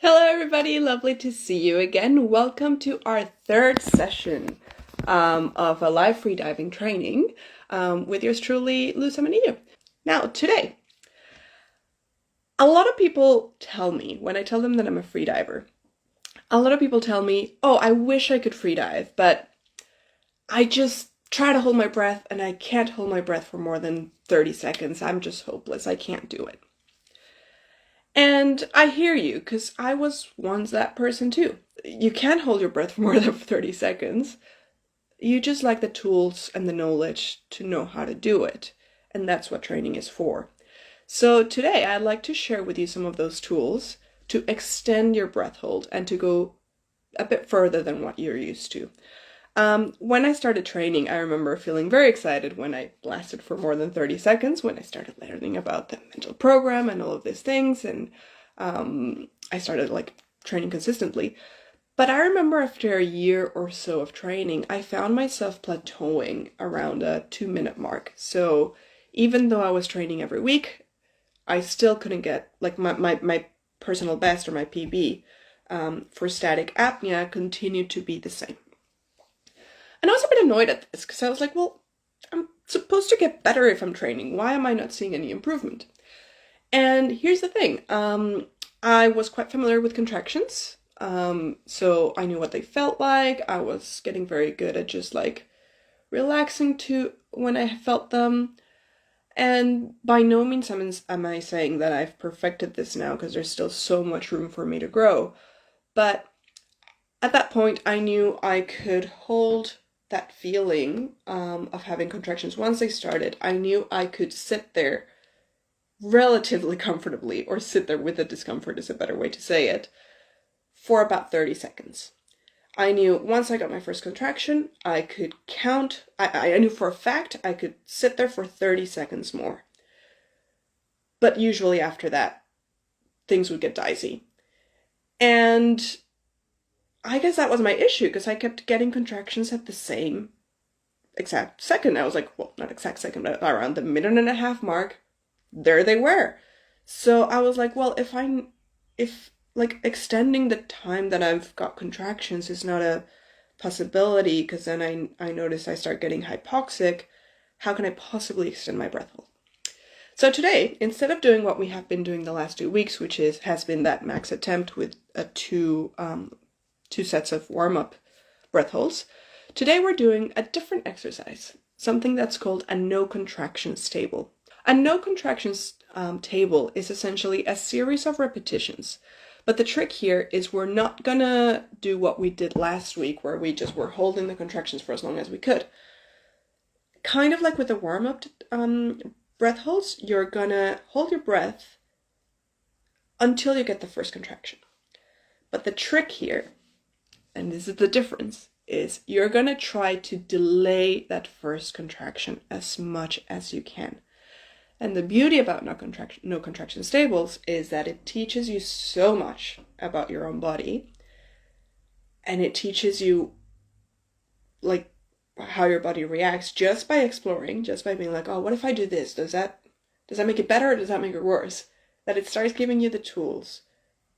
Hello everybody, lovely to see you again. Welcome to our third session of a live freediving training with yours truly, Luz Amanillo. Now, today, a lot of people tell me, when I tell them that I'm a freediver, a lot of people tell me, oh, I wish I could freedive, but I just try to hold my breath and I can't hold my breath for more than 30 seconds. I'm just hopeless. I can't do it. And I hear you, because I was once that person too. You can't hold your breath for more than 30 seconds. You just lack the tools and the knowledge to know how to do it. And that's what training is for. So today I'd like to share with you some of those tools to extend your breath hold and to go a bit further than what you're used to. When I started training, I remember feeling very excited when I lasted for more than 30 seconds, when I started learning about the mental program and all of these things, and I started training consistently. But I remember after a year or so of training, I found myself plateauing around a 2-minute mark. So even though I was training every week, I still couldn't get, my personal best, or my PB, for static apnea continued to be the same. And I was a bit annoyed at this, because I was like, well, I'm supposed to get better if I'm training. Why am I not seeing any improvement? And here's the thing. I was quite familiar with contractions. So I knew what they felt like. I was getting very good at just relaxing to when I felt them. And by no means am I saying that I've perfected this now, because there's still so much room for me to grow. But at that point, I knew I could hold that feeling of having contractions once they started. I knew I could sit there relatively comfortably, or sit there with the discomfort is a better way to say it, for about 30 seconds. I knew once I got my first contraction, I could count. I knew for a fact I could sit there for 30 seconds more. But usually after that, things would get dicey. And I guess that was my issue, because I kept getting contractions at the same exact second. I was like, well, not exact second, but around the 1.5-minute mark, there they were. So I was like, well, if extending the time that I've got contractions is not a possibility, because then I notice I start getting hypoxic, how can I possibly extend my breath hold? So today, instead of doing what we have been doing the last 2 weeks, which has been that max attempt with two sets of warm-up breath holds, today we're doing a different exercise, something that's called a No-Contractions Table. A No-Contractions table is essentially a series of repetitions. But the trick here is we're not gonna do what we did last week, where we just were holding the contractions for as long as we could. Kind of like with the warm-up breath holds, you're gonna hold your breath until you get the first contraction. But the trick here, and this is the difference, is you're gonna try to delay that first contraction as much as you can. And the beauty about No-Contractions Tables is that it teaches you so much about your own body, and it teaches you how your body reacts just by exploring, just by being like, oh, what if I do this? Does that make it better, or does that make it worse? That it starts giving you the tools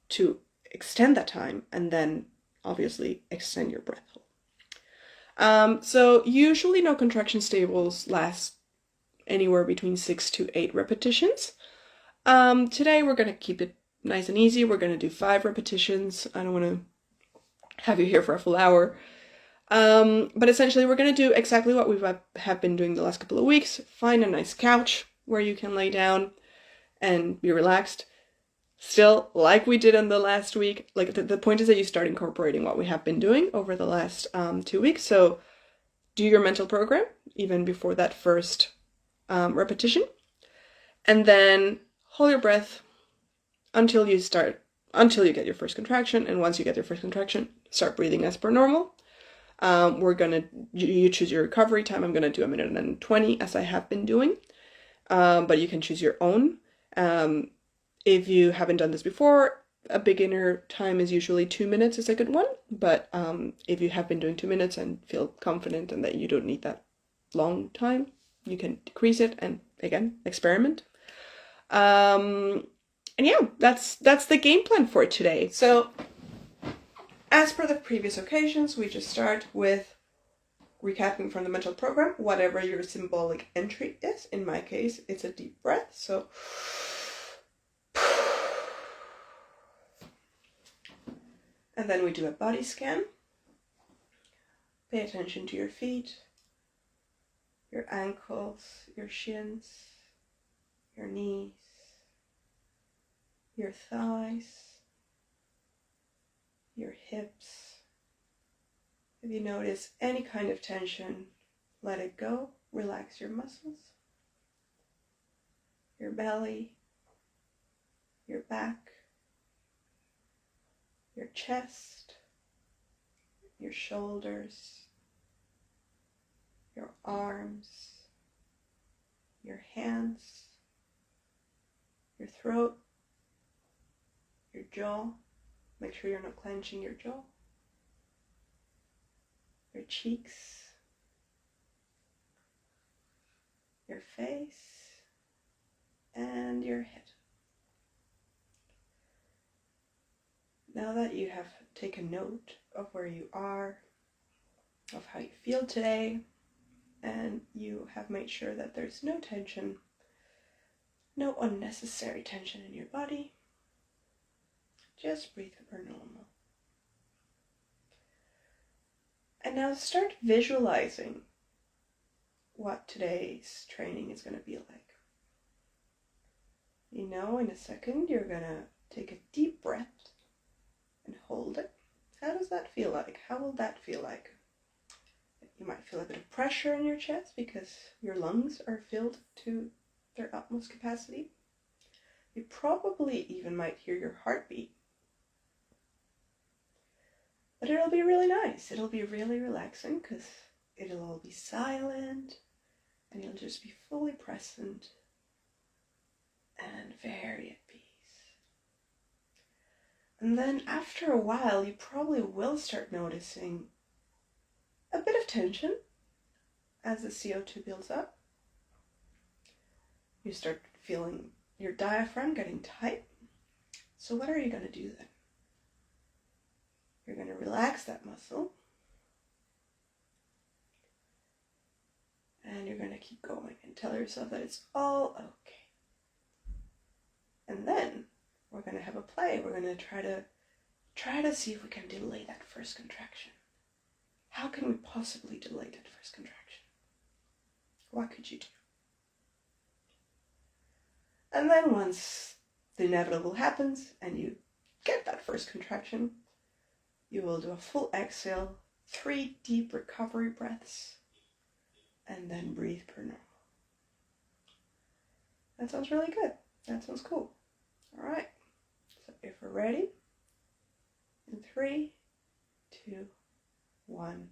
to extend that time, and then obviously extend your breath hold. So usually No-Contractions Tables last anywhere between 6 to 8 repetitions. Today we're going to keep it nice and easy. We're going to do 5 repetitions. I don't want to have you here for a full hour. But essentially we're going to do exactly what we have been doing the last couple of weeks. Find a nice couch where you can lay down and be relaxed. Still, like we did in the last week, the point is that you start incorporating what we have been doing over the last 2 weeks. So do your mental program even before that first repetition, and then hold your breath until you get your first contraction. And once you get your first contraction, start breathing as per normal. You choose your recovery time. I'm gonna do 1:20 as I have been doing, but you can choose your own. If you haven't done this before, a beginner time is usually 2 minutes is a good one. But if you have been doing 2 minutes and feel confident and that you don't need that long time, you can decrease it and, again, experiment. yeah, that's the game plan for today. So as per the previous occasions, we just start with recapping from the mental program, whatever your symbolic entry is. In my case, it's a deep breath. So and then we do a body scan. Pay attention to your feet, your ankles, your shins, your knees, your thighs, your hips. If you notice any kind of tension, let it go. Relax your muscles, your belly, your back, your chest, your shoulders, your arms, your hands, your throat, your jaw. Make sure you're not clenching your jaw. Your cheeks, your face, and your head. Now that you have taken note of where you are, of how you feel today, and you have made sure that there's no tension, no unnecessary tension in your body, just breathe per normal. And now start visualizing what today's training is going to be like. You know, in a second, you're going to take a deep breath and hold it. How does that feel like? How will that feel like? You might feel a bit of pressure in your chest because your lungs are filled to their utmost capacity. You probably even might hear your heartbeat. But it'll be really nice. It'll be really relaxing because it'll all be silent and you'll just be fully present and very at peace. And then after a while, you probably will start noticing a bit of tension as the CO2 builds up. You start feeling your diaphragm getting tight. So what are you going to do then? You're going to relax that muscle. And you're going to keep going and tell yourself that it's all okay. And then we're going to have a play. We're going to try to see if we can delay that first contraction. How can we possibly delay that first contraction? What could you do? And then once the inevitable happens and you get that first contraction, you will do a full exhale, 3 deep recovery breaths, and then breathe per normal. That sounds really good. That sounds cool. All right. So if we're ready, in 3, 2, 1.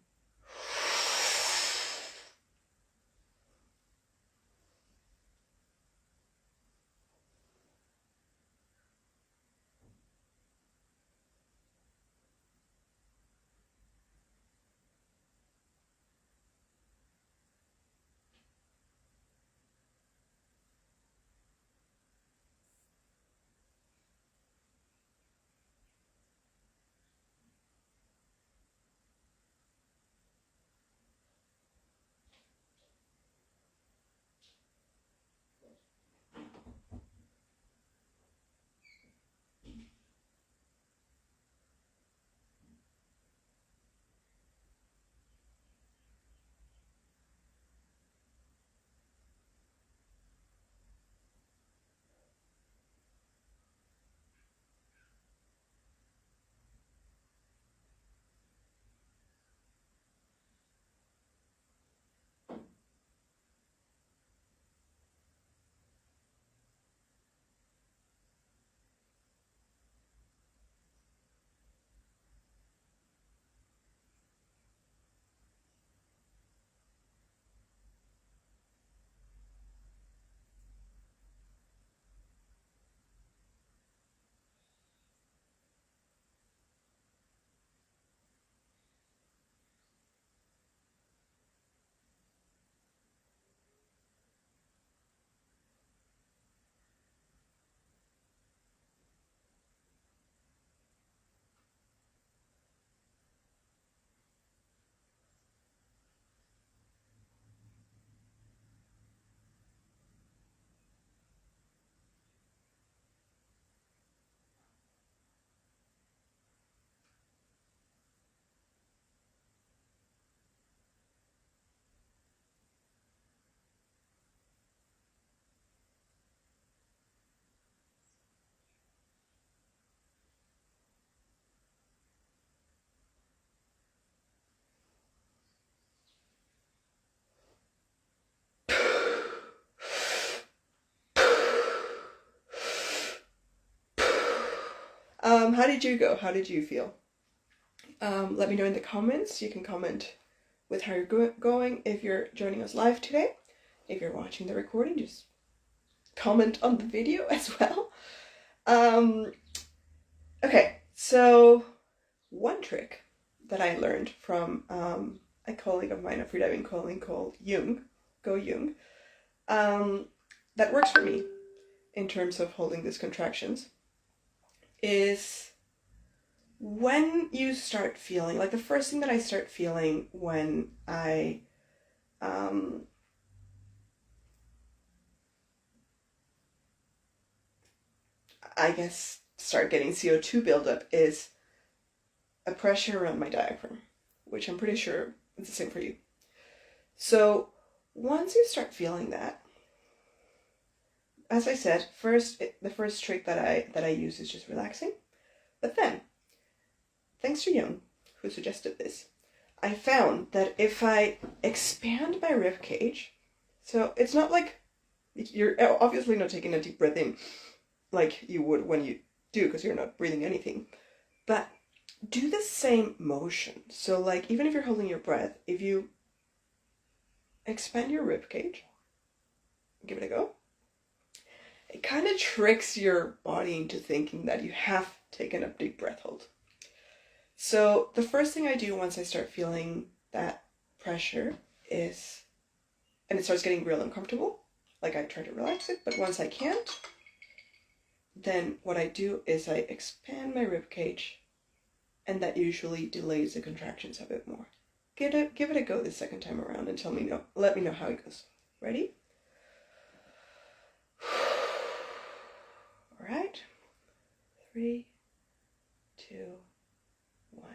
How did you go? How did you feel? Let me know in the comments. You can comment with how you're going if you're joining us live today. If you're watching the recording, just comment on the video as well. Okay, so one trick that I learned from a colleague of mine, a freediving colleague called Go Jung, that works for me in terms of holding these contractions is when you start feeling, like the first thing that I start feeling when I guess start getting CO2 buildup is a pressure around my diaphragm, which I'm pretty sure it's the same for you. So once you start feeling that, as I said, the first trick that I use is just relaxing. But then, thanks to Jung, who suggested this, I found that if I expand my rib cage, so it's not like you're obviously not taking a deep breath in like you would when you do, because you're not breathing anything, but do the same motion. So like even if you're holding your breath, if you expand your rib cage, give it a go, it kind of tricks your body into thinking that you have taken a deep breath hold. So the first thing I do once I start feeling that pressure is, and it starts getting real uncomfortable, like I try to relax it, but once I can't, then what I do is I expand my rib cage, and that usually delays the contractions a bit more. Give it a go the second time around and let me know how it goes. Ready? All right. 3, 2, 1.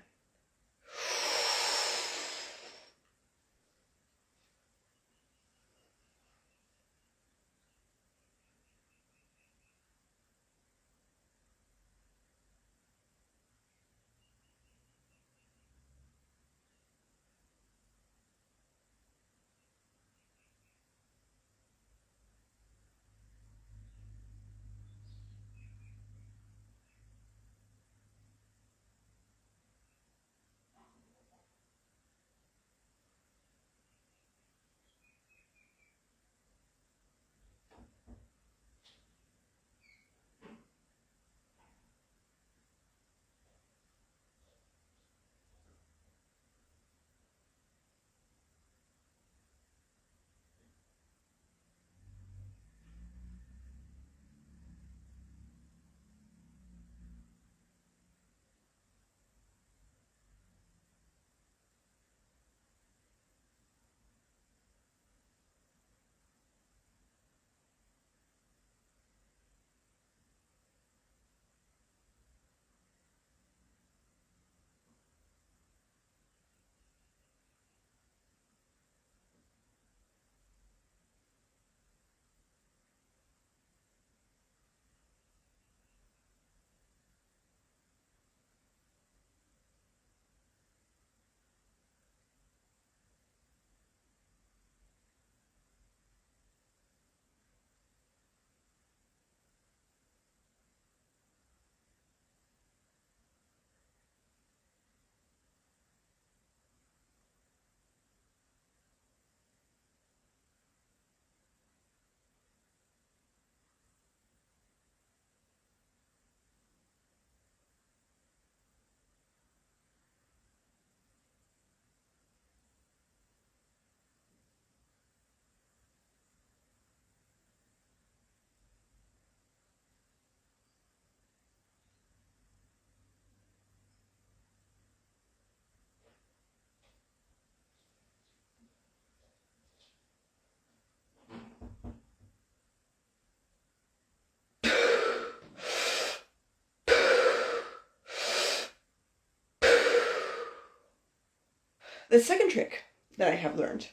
The second trick that I have learned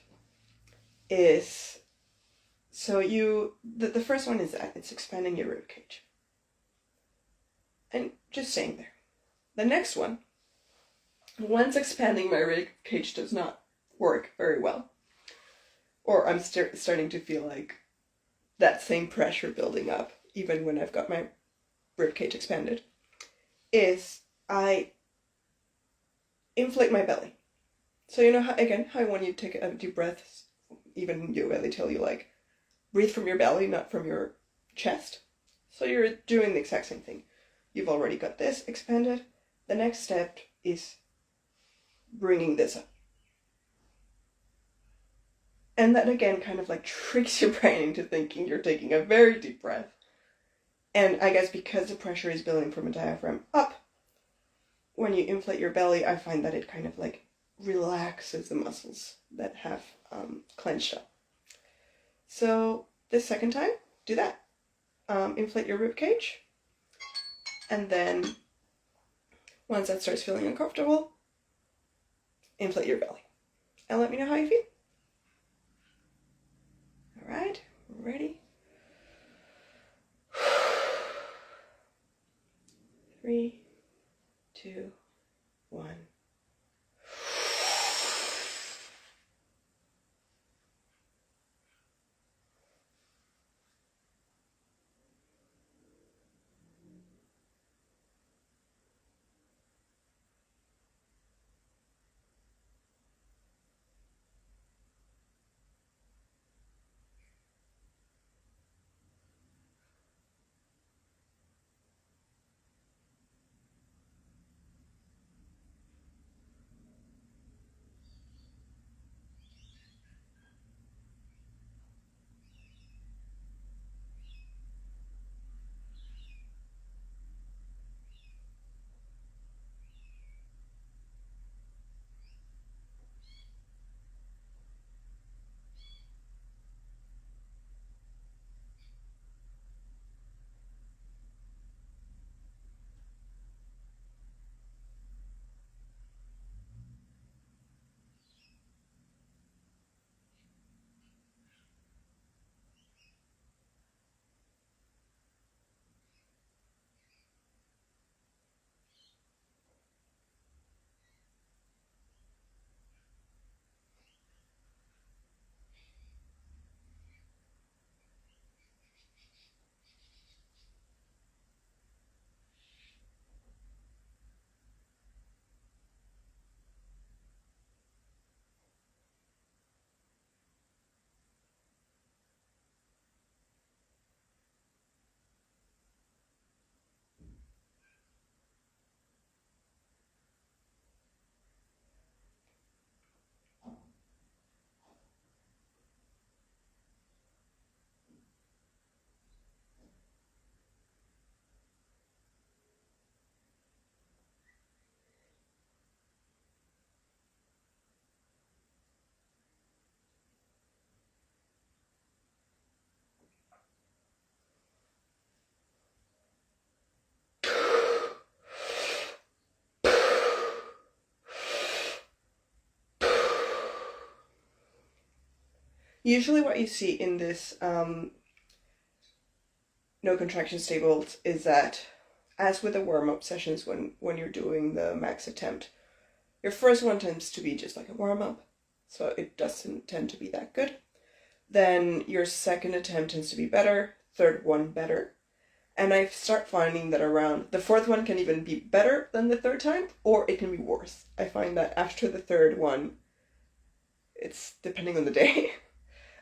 is, so the first one is that it's expanding your rib cage. And just staying there. The next one, once expanding my rib cage does not work very well, or I'm starting to feel like that same pressure building up, even when I've got my rib cage expanded, is I inflate my belly. So you know how, again, how when you take a deep breath, even in yoga, they tell you like, breathe from your belly, not from your chest. So you're doing the exact same thing. You've already got this expanded. The next step is bringing this up. And that again kind of like tricks your brain into thinking you're taking a very deep breath. And I guess because the pressure is building from a diaphragm up, when you inflate your belly, I find that it kind of like relaxes the muscles that have clenched up. So this second time, do that. Inflate your rib cage. And then once that starts feeling uncomfortable, inflate your belly. And let me know how you feel. All right, ready? 3, 2, 1. Usually what you see in this no-contractions tables is that, as with the warm-up sessions when you're doing the max attempt, your first one tends to be just like a warm-up, so it doesn't tend to be that good. Then your second attempt tends to be better, third one better. And I start finding that around the fourth one can even be better than the third time, or it can be worse. I find that after the third one, it's depending on the day.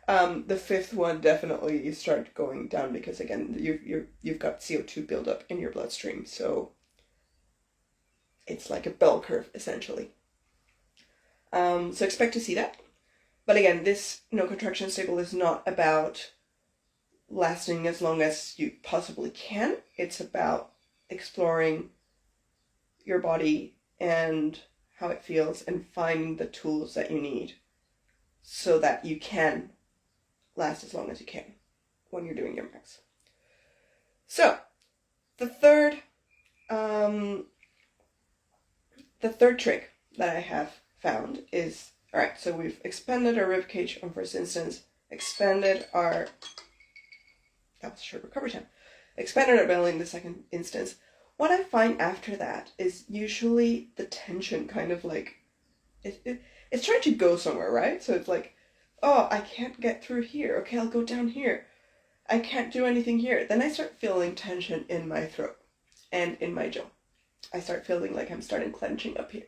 The fifth one definitely you start going down because again you've got CO2 buildup in your bloodstream, so it's like a bell curve essentially. So expect to see that. But again, this no-contractions table is not about lasting as long as you possibly can. It's about exploring your body and how it feels and finding the tools that you need so that you can last as long as you can when you're doing your max. So the third trick that I have found is, all right, so we've expanded our rib cage on first instance, expanded our, that was a short recovery time, expanded our belly in the second instance. What I find after that is usually the tension kind of like, it's trying to go somewhere, right? So it's like, oh, I can't get through here. Okay, I'll go down here. I can't do anything here. Then I start feeling tension in my throat and in my jaw. I start feeling like I'm starting clenching up here.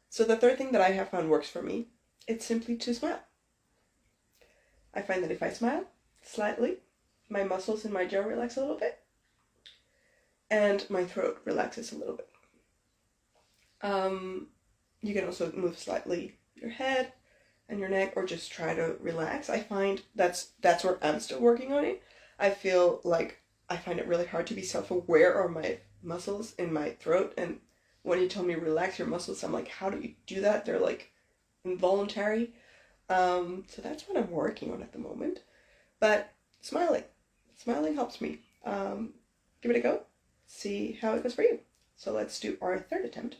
So the third thing that I have found works for me, it's simply to smile. I find that if I smile slightly, my muscles in my jaw relax a little bit, and my throat relaxes a little bit. You can also move slightly your head and your neck, or just try to relax. I find that's where I'm still working on it. I feel like I find it really hard to be self-aware of my muscles in my throat, and when you tell me relax your muscles, I'm like, how do you do that? They're like involuntary. So that's what I'm working on at the moment. But smiling helps me. Give it a go. See how it goes for you. So let's do our third attempt.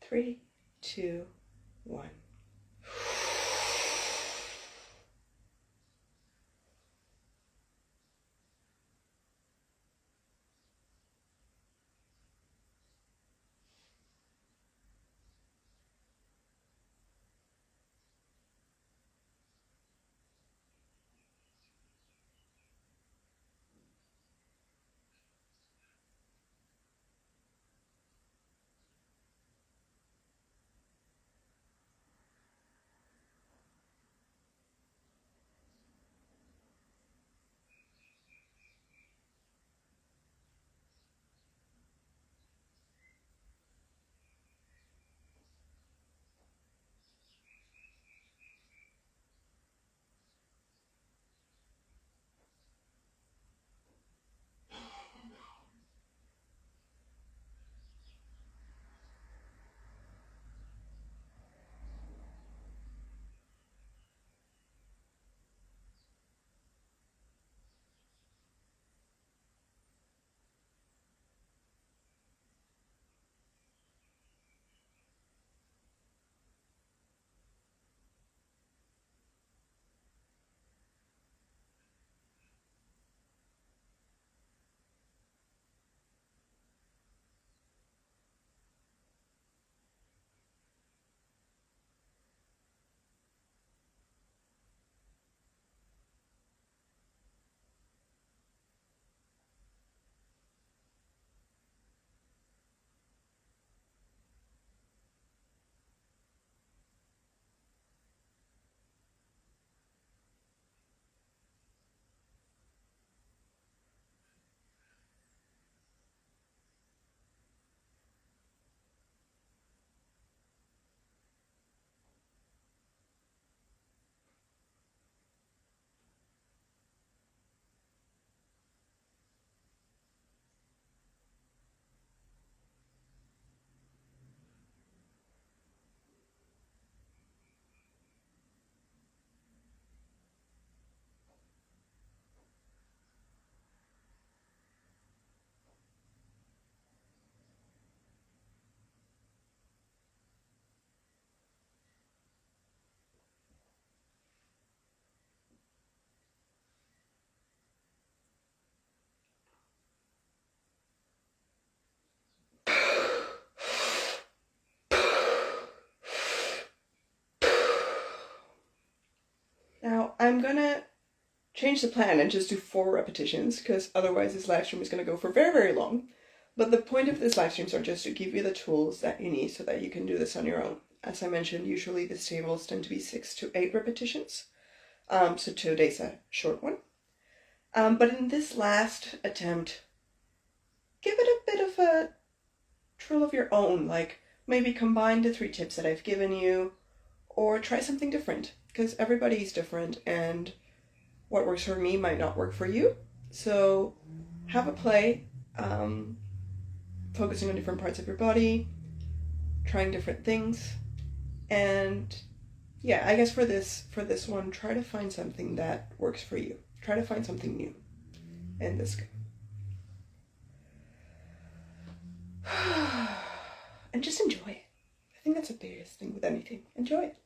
Three, two, one. Now I'm gonna change the plan and just do 4 repetitions, because otherwise this live stream is gonna go for very, very long. But the point of this live streams are just to give you the tools that you need so that you can do this on your own. As I mentioned, usually these tables tend to be 6 to 8 repetitions. So today's a short one. But in this last attempt, give it a bit of a trill of your own. Like, maybe combine the 3 tips that I've given you, or try something different, because everybody's different and what works for me might not work for you. So have a play, focusing on different parts of your body, trying different things, and yeah, I guess for this one, try to find something that works for you. Try to find something new in this. And just enjoy it. I think that's the biggest thing with anything. Enjoy it.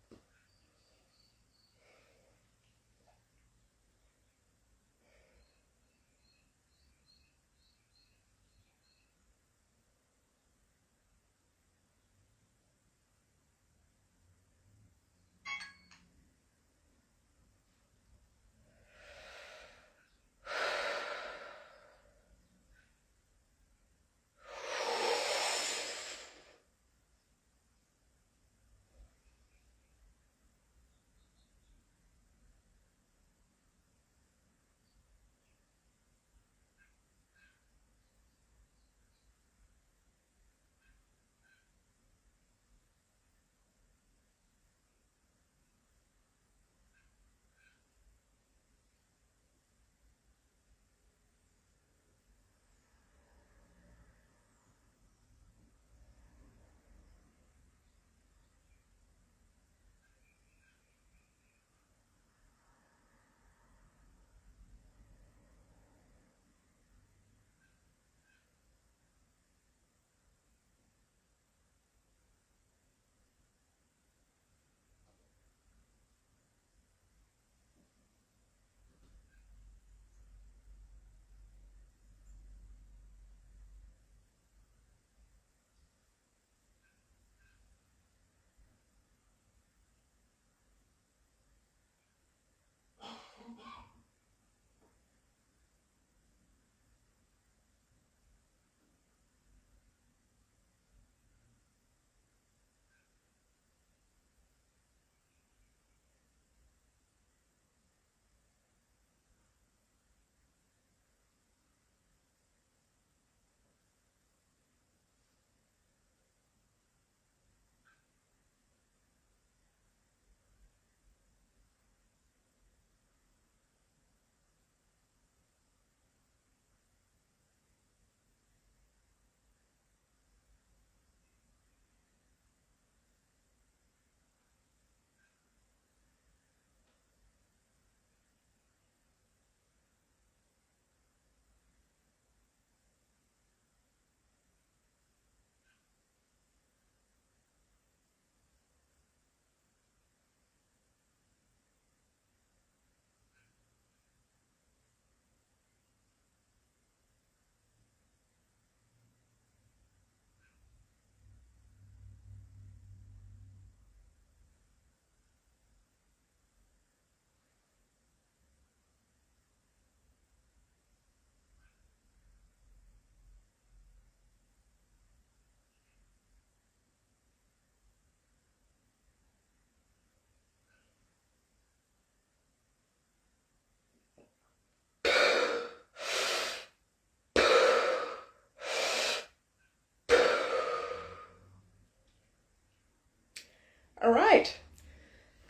All right.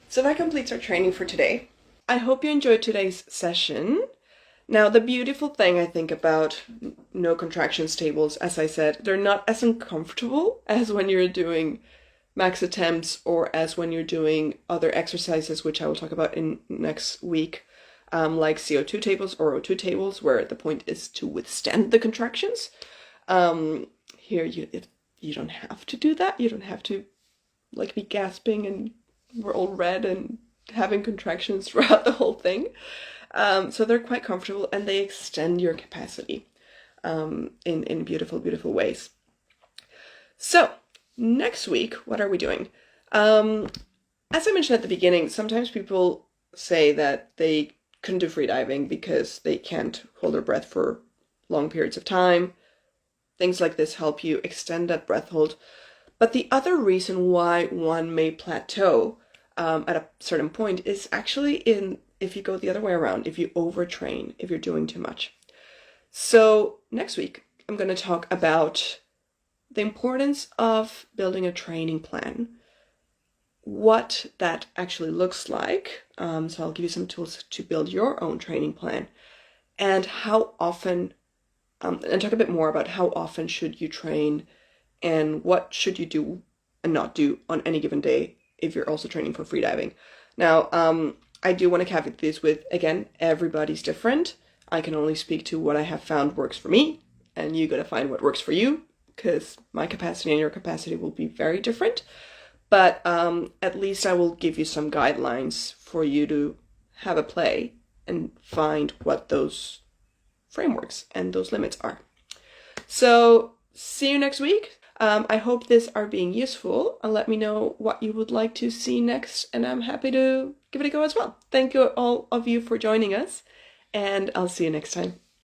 So that completes our training for today. I hope you enjoyed today's session. Now, the beautiful thing I think about no contractions tables, as I said, they're not as uncomfortable as when you're doing max attempts or as when you're doing other exercises, which I will talk about in next week, like CO2 tables or O2 tables, where the point is to withstand the contractions. Here, you don't have to do that. You don't have to like be gasping and we're all red and having contractions throughout the whole thing. So they're quite comfortable and they extend your capacity in beautiful, beautiful ways. So next week, what are we doing? As I mentioned at the beginning, sometimes people say that they couldn't do freediving because they can't hold their breath for long periods of time. Things like this help you extend that breath hold. But the other reason why one may plateau at a certain point is actually if you go the other way around, if you overtrain, if you're doing too much. So next week, I'm going to talk about the importance of building a training plan, what that actually looks like. So I'll give you some tools to build your own training plan, and how often, and talk a bit more about how often should you train and what should you do and not do on any given day if you're also training for freediving. Now, I do want to caveat this with, again, everybody's different. I can only speak to what I have found works for me, and you gotta find what works for you, because my capacity and your capacity will be very different. But at least I will give you some guidelines for you to have a play and find what those frameworks and those limits are. So see you next week. I hope these are being useful. Let me know what you would like to see next, and I'm happy to give it a go as well. Thank you all of you for joining us, and I'll see you next time.